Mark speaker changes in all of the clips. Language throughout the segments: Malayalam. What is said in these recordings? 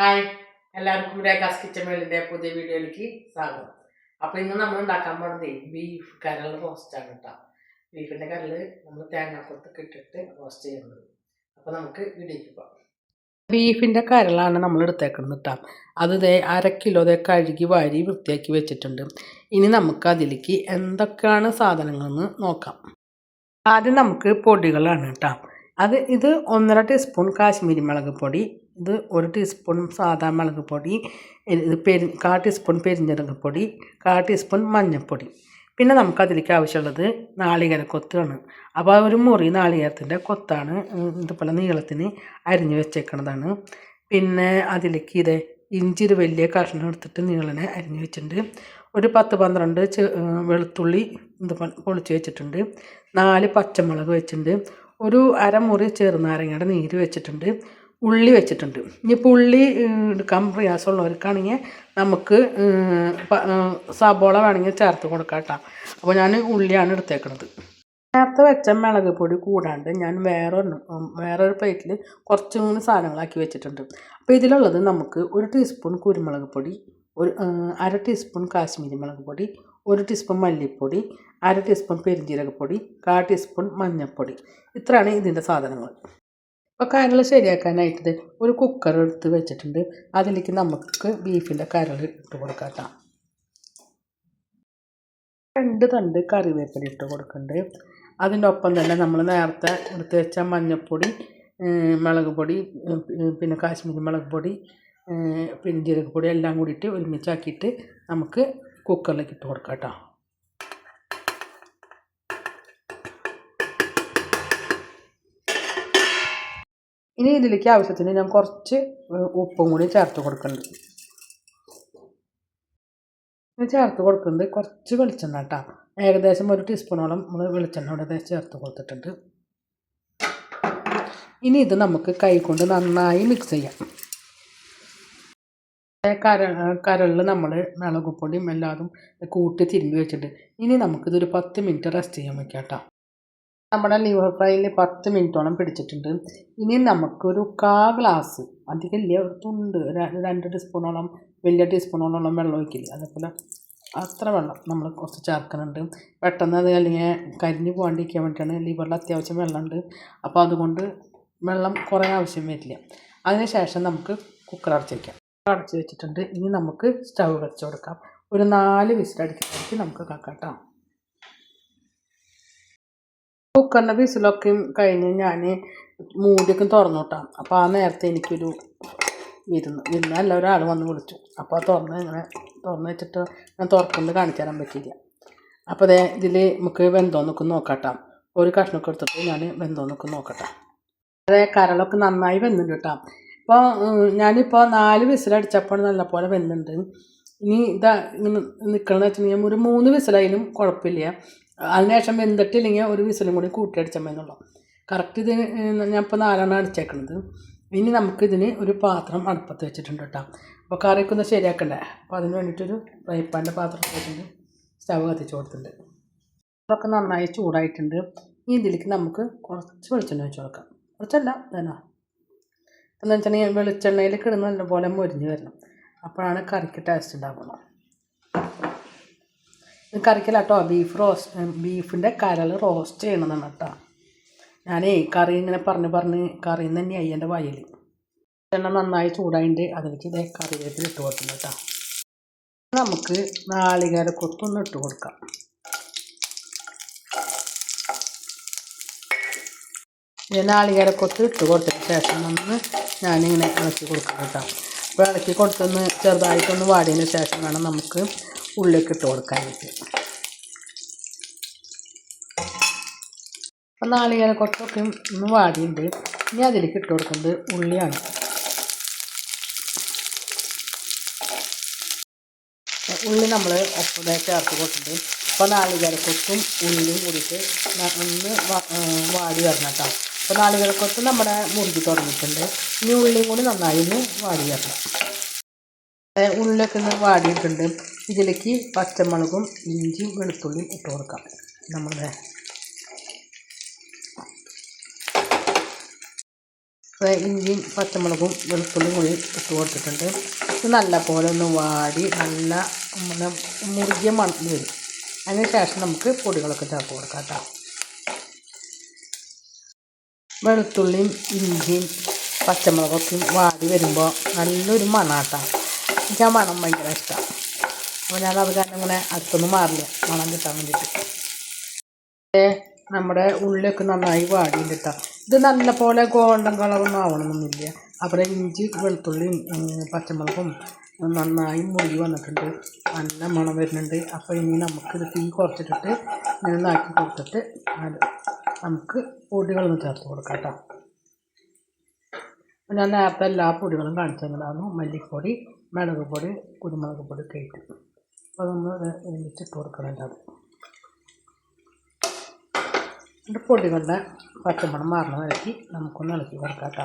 Speaker 1: ഹായ്, എല്ലാവർക്കും രേഖാസ് കിച്ചൺ വേൾഡിൻ്റെ പുതിയ വീഡിയോയിലേക്ക് സ്വാഗതം. അപ്പോൾ ഇന്ന് നമ്മൾ ഉണ്ടാക്കാൻ പോകുന്നത് ബീഫ് കരൾ റോസ്റ്റാണ് കേട്ടോ. ബീഫിൻ്റെ കരൾ നമ്മൾ തേങ്ങാക്കൊത്തൊക്കെ ഇട്ടിട്ട് റോസ്റ്റ് ചെയ്യുന്നത്. അപ്പോൾ നമുക്ക് വീഡിയോയ്ക്ക് പോകാം. ബീഫിൻ്റെ കരളാണ് നമ്മൾ എടുത്തേക്കുന്നത് കേട്ടോ. അത് അര കിലോ കഴുകി വാരി വൃത്തിയാക്കി വെച്ചിട്ടുണ്ട്. ഇനി നമുക്ക് അതിലേക്ക് എന്തൊക്കെയാണ് സാധനങ്ങളെന്ന് നോക്കാം. ആദ്യം നമുക്ക് പൊടികളാണ് കേട്ടോ. ഇത് 1.5 ടീസ്പൂൺ കാശ്മീരി മുളക് പൊടി, ഇത് 1 ടീസ്പൂൺ സാദാ മുളക് പൊടി, ഇത് 1/4 ടീസ്പൂൺ പെരിഞ്ജീരക പൊടി, 1/4 ടീസ്പൂൺ മഞ്ഞൾപ്പൊടി. പിന്നെ നമുക്കതിലേക്ക് ആവശ്യമുള്ളത് നാളികേരക്കൊത്താണ്. അപ്പോൾ ഒരു മുറി നാളികേരത്തിൻ്റെ കൊത്താണ് ഇതുപോലെ നീളത്തിന് അരിഞ്ഞ് വെച്ചേക്കുന്നതാണ്. പിന്നെ അതിലേക്ക് ഇഞ്ചി ഒരു വലിയ കഷ്ണം എടുത്തിട്ട് നീളനെ അരിഞ്ഞ് വെച്ചിട്ടുണ്ട്. ഒരു 10-12 വെളുത്തുള്ളി പൊളിച്ച് വെച്ചിട്ടുണ്ട്. 4 പച്ചമുളക് വെച്ചിട്ടുണ്ട്. ഒരു അരമുറി ചെറുനാരങ്ങയുടെ നീര് വെച്ചിട്ടുണ്ട്. ഉള്ളി വെച്ചിട്ടുണ്ട്. ഇനിയിപ്പോൾ ഉള്ളി എടുക്കാൻ പ്രയാസമുള്ളവർക്കാണെങ്കിൽ നമുക്ക് സബോള വേണമെങ്കിൽ ചേർത്ത് കൊടുക്കാം കേട്ടോ. അപ്പോൾ ഞാൻ ഉള്ളിയാണ് എടുത്തേക്കുന്നത്. നേരത്തെ വെച്ച മുളക് പൊടി കൂടാണ്ട് ഞാൻ വേറൊരു പ്ലേറ്റിൽ കുറച്ചും കൂടി സാധനങ്ങളാക്കി വെച്ചിട്ടുണ്ട്. അപ്പോൾ ഇതിലുള്ളത് നമുക്ക് 1 ടീസ്പൂൺ കുരുമുളക് പൊടി, 1/2 ടീസ്പൂൺ കാശ്മീരി മുളക് പൊടി, 1 ടീസ്പൂൺ മല്ലിപ്പൊടി, 1/2 ടീസ്പൂൺ പെരിഞ്ജീരകപ്പൊടി, 1/4 ടീസ്പൂൺ മഞ്ഞൾപ്പൊടി. ഇത്രയാണ് ഇതിൻ്റെ സാധനങ്ങൾ. അപ്പോൾ കരൾ ശരിയാക്കാനായിട്ട് ഒരു കുക്കർ എടുത്ത് വെച്ചിട്ടുണ്ട്. അതിലേക്ക് നമുക്ക് ബീഫിൻ്റെ കരൾ ഇട്ട് കൊടുക്കാം കേട്ടോ. 2 തണ്ട് കറിവേപ്പില ഇട്ട് കൊടുക്കുന്നുണ്ട്. അതിൻ്റെ ഒപ്പം തന്നെ നമ്മൾ നേരത്തെ എടുത്ത് വെച്ച മഞ്ഞൾപ്പൊടി, മുളക് പൊടി, പിന്നെ കാശ്മീരി മുളക് പൊടി, പെരിഞ്ജീരകപ്പൊടി എല്ലാം കൂടിയിട്ട് ഒരുമിച്ചാക്കിയിട്ട് നമുക്ക് കുക്കറിലേക്ക് ഇട്ട് കൊടുക്കാം കേട്ടോ. ഇനി ഇതിലേക്ക് ആവശ്യത്തിന് ഞാൻ കുറച്ച് ഉപ്പും കൂടി ചേർത്ത് കൊടുക്കുന്നുണ്ട്. ചേർത്ത് കൊടുക്കുന്നത് കുറച്ച് വെളിച്ചെണ്ണ കേട്ടോ. ഏകദേശം 1 ടീസ്പൂണോളം നമ്മൾ വെളിച്ചെണ്ണ ഇവിടെ ചേർത്ത് കൊടുത്തിട്ടുണ്ട്. ഇനി ഇത് നമുക്ക് കൈ കൊണ്ട് നന്നായി മിക്സ് ചെയ്യാം. കരളിൽ നമ്മൾ മുളകുപൊടിയും എല്ലാതും കൂട്ടി തിരുമ്പി വെച്ചിട്ടുണ്ട്. ഇനി നമുക്കിതൊരു 10 മിനിറ്റ് റെസ്റ്റ് ചെയ്യാൻ വയ്ക്കാം കേട്ടോ. നമ്മുടെ ലിവർ ഫ്രൈയിൽ 10 മിനിറ്റോളം പിടിച്ചിട്ടുണ്ട്. ഇനി നമുക്കൊരു 1/4 ഗ്ലാസ്, അധികമില്ല, ഒരു തുണ്ട് 2 ടീസ്പൂണോളം വലിയ ടീസ്പൂണോളം വെള്ളം ഒഴിക്കില്ല, അതേപോലെ അത്ര വെള്ളം നമ്മൾ കുറച്ച് ചേർക്കുന്നുണ്ട്. പെട്ടെന്ന് അത് അല്ലെങ്കിൽ കരിഞ്ഞ് പോകാണ്ടിരിക്കാൻ വേണ്ടിയിട്ടാണ്. ലിവറിൽ അത്യാവശ്യം വെള്ളമുണ്ട്, അപ്പോൾ അതുകൊണ്ട് വെള്ളം കുറേ ആവശ്യം വരില്ല. അതിന് ശേഷം നമുക്ക് കുക്കർ അടച്ച് വെച്ചിട്ടുണ്ട്. ഇനി നമുക്ക് സ്റ്റൗ വെച്ച് കൊടുക്കാം. ഒരു 4 വിസിലടിക്കുമ്പോഴേക്ക് നമുക്ക് കാക്കാട്ടോ. കുക്കറിൻ്റെ വിസിലൊക്കെ കഴിഞ്ഞ് ഞാൻ മൂടിയൊക്കെ തുറന്നു കിട്ടാം. അപ്പോൾ ആ നേരത്തെ എനിക്കൊരു വിരുന്നല്ല ഒരാൾ വന്ന് വിളിച്ചു. അപ്പോൾ തുറന്ന് വെച്ചിട്ട് ഞാൻ തുറക്കുന്നത് കാണിച്ചു തരാൻ പറ്റിയില്ല. അപ്പോൾ ഇതിൽ നമുക്ക് വെന്തോന്നൊക്കെ നോക്കട്ടാം. ഒരു കഷ്ണമൊക്കെ എടുത്തിട്ട് ഞാൻ വെന്തോന്നൊക്കെ നോക്കട്ടെ. കരളൊക്കെ നന്നായി വെന്തുണ്ട് കേട്ടോ. അപ്പോൾ ഞാനിപ്പോൾ 4 വിസിലടിച്ചപ്പോൾ നല്ലപോലെ വെന്തുണ്ട്. ഇനി ഇങ്ങനെ നിൽക്കണമെന്ന് വെച്ചിട്ടുണ്ടെങ്കിൽ ഒരു 3 വിസിലായാലും കുഴപ്പമില്ല. അതിനുശേഷം വെന്തിട്ടില്ലെങ്കിൽ ഒരു വിസിലും കൂടി കൂട്ടിയടിച്ചാൽ മതിയുള്ളൂ. കറക്റ്റ് ഇത് ഞാൻ ഇപ്പോൾ 4 അടിച്ചേക്കുന്നത്. ഇനി നമുക്കിതിന് ഒരു പാത്രം അടുപ്പത്ത് വെച്ചിട്ടുണ്ട് കേട്ടോ. അപ്പോൾ കറിയൊക്കെ ഒന്ന് ശരിയാക്കണ്ടേ. അപ്പോൾ അതിന് വേണ്ടിയിട്ടൊരു ഫ്രൈ പാൻ്റെ പാത്രം വെച്ചിട്ടുണ്ട്. സ്റ്റവ് കത്തിച്ച് കൊടുത്തിട്ടുണ്ട്. അതൊക്കെ നന്നായി ചൂടായിട്ടുണ്ട്. ഈ ഇതിലേക്ക് നമുക്ക് കുറച്ച് വെളിച്ചെണ്ണ വെച്ച് കൊടുക്കാം. കുറച്ചല്ല വേണോ എന്ന് വെച്ചിട്ടുണ്ടെങ്കിൽ വെളിച്ചെണ്ണയിൽ കിടന്ന് നല്ലപോലെ മൊരിഞ്ഞ് വരണം. അപ്പോഴാണ് കറിക്ക് ടേസ്റ്റ് ഉണ്ടാകുന്നത്. ഇത് കറിക്കല്ല കേട്ടോ, ബീഫിൻ്റെ കരൾ റോസ്റ്റ് ചെയ്യണമെന്നാണ് കേട്ടോ. ഞാനേ കറി ഇങ്ങനെ പറഞ്ഞ് കറിയിൽ നിന്ന് തന്നെയായി എൻ്റെ വയൽ. എണ്ണ നന്നായി ചൂടായിട്ട് അതിലേക്ക് കറിവേപ്പില ഇട്ട് കൊടുക്കുന്നു കേട്ടോ. നമുക്ക് നാളികേരക്കൊത്തൊന്ന് ഇട്ട് കൊടുക്കാം. നാളികേരക്കൊത്ത് ഇട്ട് കൊടുത്തതിന് ശേഷം ഞാനിങ്ങനെ ഇളക്കി കൊടുക്കാം കേട്ടോ. അപ്പോൾ ഇളക്കി കൊടുത്തൊന്ന് ചെറുതായിട്ടൊന്ന് വാടിയതിന് ശേഷം വേണം നമുക്ക് ഉള്ളിലേക്ക് ഇട്ട് കൊടുക്കാനായിട്ട്. അപ്പോൾ നാളികേരക്കൊത്തൊക്കെ ഒന്ന് വാടിയുണ്ട്. ഇനി അതിലേക്ക് ഇട്ട് കൊടുക്കുന്നത് ഉള്ളിയാണ്. ഉള്ളി നമ്മൾ ഒപ്പം ചേർത്ത് കൊടുത്തിട്ടുണ്ട്. അപ്പോൾ നാളികേരക്കൊത്തും ഉള്ളിയും കൂടിയിട്ട് ഒന്ന് വാടി വരണം കേട്ടോ. അപ്പോൾ നാളികേരക്കൊത്ത് നമ്മുടെ മുറുകി തുടങ്ങിയിട്ടുണ്ട്. ഇനി ഉള്ളിയും കൂടി നന്നായി ഒന്ന് വാടി വരണം. ഉള്ളിയൊക്കെ ഒന്ന് വാടിയിട്ടുണ്ട്. ഇതിലേക്ക് പച്ചമുളകും ഇഞ്ചിയും വെളുത്തുള്ളിയും ഇട്ട് കൊടുക്കാം. നമ്മുടെ ഇഞ്ചിയും പച്ചമുളകും വെളുത്തുള്ളിയും കൂടി ഇട്ട് കൊടുത്തിട്ടുണ്ട്. ഇത് നല്ല പോലെ ഒന്ന് വാടി നല്ല മുറുകിയ മണം വരും. അതിന് ശേഷം നമുക്ക് പൊടികളൊക്കെ ചേർത്ത് കൊടുക്കാം കേട്ടോ. വെളുത്തുള്ളിയും ഇഞ്ചിയും പച്ചമുളകൊക്കെ വാടി വരുമ്പോൾ നല്ലൊരു മണാട്ടോ. എനിക്ക് ആ മണം ഭയങ്കര ഇഷ്ടമാണ്. അപ്പോൾ ഞാനത് കാരണം ഇങ്ങനെ അടുത്തൊന്നും മാറില്ല മണം കിട്ടാൻ വേണ്ടിയിട്ട്. നമ്മുടെ ഉള്ളിലൊക്കെ നന്നായി വാടിയിട്ടാ. ഇത് നല്ല പോലെ ഗോൾഡൻ കളറൊന്നും ആവണമെന്നില്ല. അവിടെ ഇഞ്ചി വെളുത്തുള്ളിയും പച്ചമുളകും നന്നായി മുറുകി വന്നിട്ടുണ്ട്. നല്ല മണം വരുന്നുണ്ട്. അപ്പോൾ ഇനി നമുക്കിത് തീ കുറച്ചിട്ടിട്ട് ഇങ്ങനെ നാക്കി കൊടുത്തിട്ട് നമുക്ക് പൊടികളൊന്ന് ചേർത്ത് കൊടുക്കാം കേട്ടോ. ഞാൻ നേരത്തെ എല്ലാ പൊടികളും കാണിച്ചു തന്നതാണ്. മല്ലിപ്പൊടി, മുളക് പൊടി, കുരുമുളക് പൊടി ഒക്കെ ഇട്ട്. അപ്പോൾ നമ്മൾ ഒരുമിച്ചിട്ട് കൊടുക്കണം. അത് എന്നിട്ട് പൊടികളുടെ പച്ചമണം മാറുന്ന വരയ്ക്ക് നമുക്കൊന്ന് ഇളക്കി കൊടുക്കാം കേട്ടോ.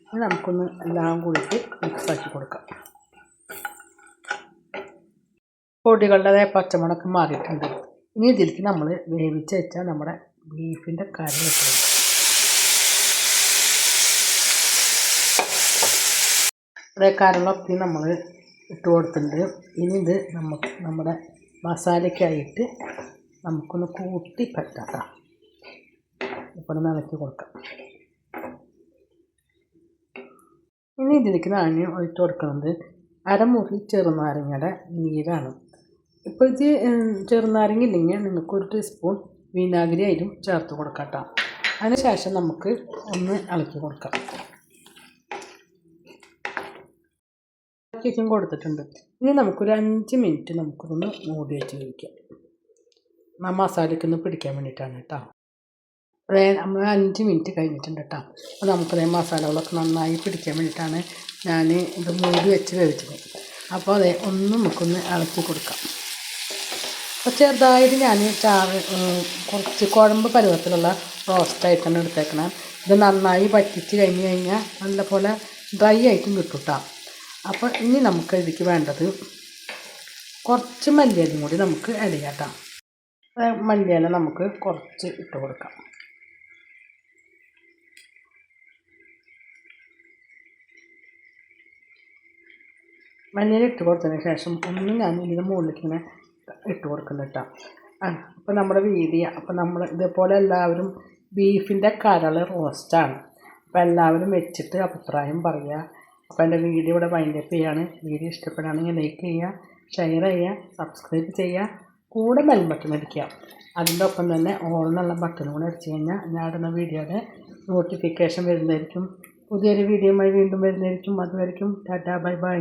Speaker 1: ഇനി നമുക്കൊന്ന് എല്ലാം കൂടിയിട്ട് മിക്സാക്കി കൊടുക്കാം. പൊടികളുടെ പച്ചമണമൊക്കെ മാറിയിട്ടുണ്ട്. ഇനി ഇതിലേക്ക് നമ്മൾ വേവിച്ച് വെച്ചാൽ നമ്മുടെ ബീഫിൻ്റെ കറി ഇട്ട് കൊടുക്കാം. ഇവിടെ കറികളൊക്കെ നമ്മൾ ഇട്ട് കൊടുത്തിട്ടുണ്ട്. ഇനി ഇത് നമ്മുടെ മസാലയ്ക്കായിട്ട് നമുക്കൊന്ന് കൂട്ടി പറ്റാം. ഇപ്പോൾ ഇളക്കി കൊടുക്കാം. ഇനി ഇതിലേക്ക് ഞാൻ ഒഴിച്ച് കൊടുക്കുന്നത് അരമുറി ചെറുനാരങ്ങയുടെ നീരാണ്. ഇപ്പോൾ ഇത് ചെറുനാരങ്ങ ഇല്ലെങ്കിൽ നിങ്ങൾക്ക് 1 ടീസ്പൂൺ വിനാഗിരി ആയിട്ടും ചേർത്ത് കൊടുക്കാം കേട്ടോ. അതിന് ശേഷം നമുക്ക് ഒന്ന് ഇളക്കി കൊടുക്കാം. ഇളക്കിയും കൊടുത്തിട്ടുണ്ട്. ഇനി നമുക്കൊരു 5 മിനിറ്റ് നമുക്കൊന്ന് മൂടി വെച്ച് കഴിക്കാം. മസാലയ്ക്കൊന്ന് പിടിക്കാൻ വേണ്ടിയിട്ടാണ് കേട്ടോ. നമ്മൾ 5 മിനിറ്റ് കഴിഞ്ഞിട്ടുണ്ട് കേട്ടോ. അപ്പോൾ നമുക്കതേ മസാലകളൊക്കെ നന്നായി പിടിക്കാൻ വേണ്ടിയിട്ടാണ് ഞാൻ ഇത് മൂടി വെച്ച് കഴിച്ചത്. അപ്പോൾ അതെ നമുക്കൊന്ന് ഇളക്കി കൊടുക്കാം. അപ്പോൾ ചെറുതായിട്ട് ഞാൻ കുറച്ച് കുഴമ്പ് പരുവത്തിലുള്ള റോസ്റ്റായിട്ടാണ് എടുത്തേക്കണം. ഇത് നന്നായി വറ്റിച്ച് കഴിഞ്ഞ് കഴിഞ്ഞാൽ നല്ലപോലെ ഡ്രൈ ആയിട്ടും കിട്ടും കേട്ടോ. അപ്പോൾ ഇനി നമുക്ക് ഇതിലേക്ക് വേണ്ടത് കുറച്ച് മല്ലിയിലയും കൂടി നമുക്ക് ആഡ് ചെയ്യാം കേട്ടോ. മല്ലിയില നമുക്ക് കുറച്ച് ഇട്ട് കൊടുക്കാം. മല്ലിയില ഇട്ട് കൊടുത്തതിന് ശേഷം ഞാൻ ഇതിൻ്റെ മുകളിലേക്ക് ഇങ്ങനെ ഇട്ട് കൊടുക്കുന്നുണ്ട് കേട്ടോ. അപ്പോൾ നമ്മുടെ വീഡിയോ നമ്മൾ ഇതേപോലെ എല്ലാവരും ബീഫിൻ്റെ കരൾ റോസ്റ്റാണ്. അപ്പോൾ എല്ലാവരും വെച്ചിട്ട് അഭിപ്രായം പറയുക. അപ്പോൾ എൻ്റെ വീഡിയോ ഇവിടെ വൈൻഡപ്പ് ചെയ്യാണ്. വീഡിയോ ഇഷ്ടപ്പെടുകയാണെങ്കിൽ ലൈക്ക് ചെയ്യുക, ഷെയർ ചെയ്യുക, സബ്സ്ക്രൈബ് ചെയ്യുക, കൂടെ ബെൽ ബട്ടൺ അടിക്കുക. അതിൻ്റെ ഒപ്പം തന്നെ ഓൾ എന്നുള്ള ബട്ടൺ കൂടെ അടിച്ചു കഴിഞ്ഞാൽ ഞാൻ ഇടുന്ന വീഡിയോയുടെ നോട്ടിഫിക്കേഷൻ വരുന്നതായിരിക്കും. പുതിയൊരു വീഡിയോയുമായി വീണ്ടും വരുന്നതായിരിക്കും. അതുവരെയും ടാറ്റാ ബൈ ബൈ.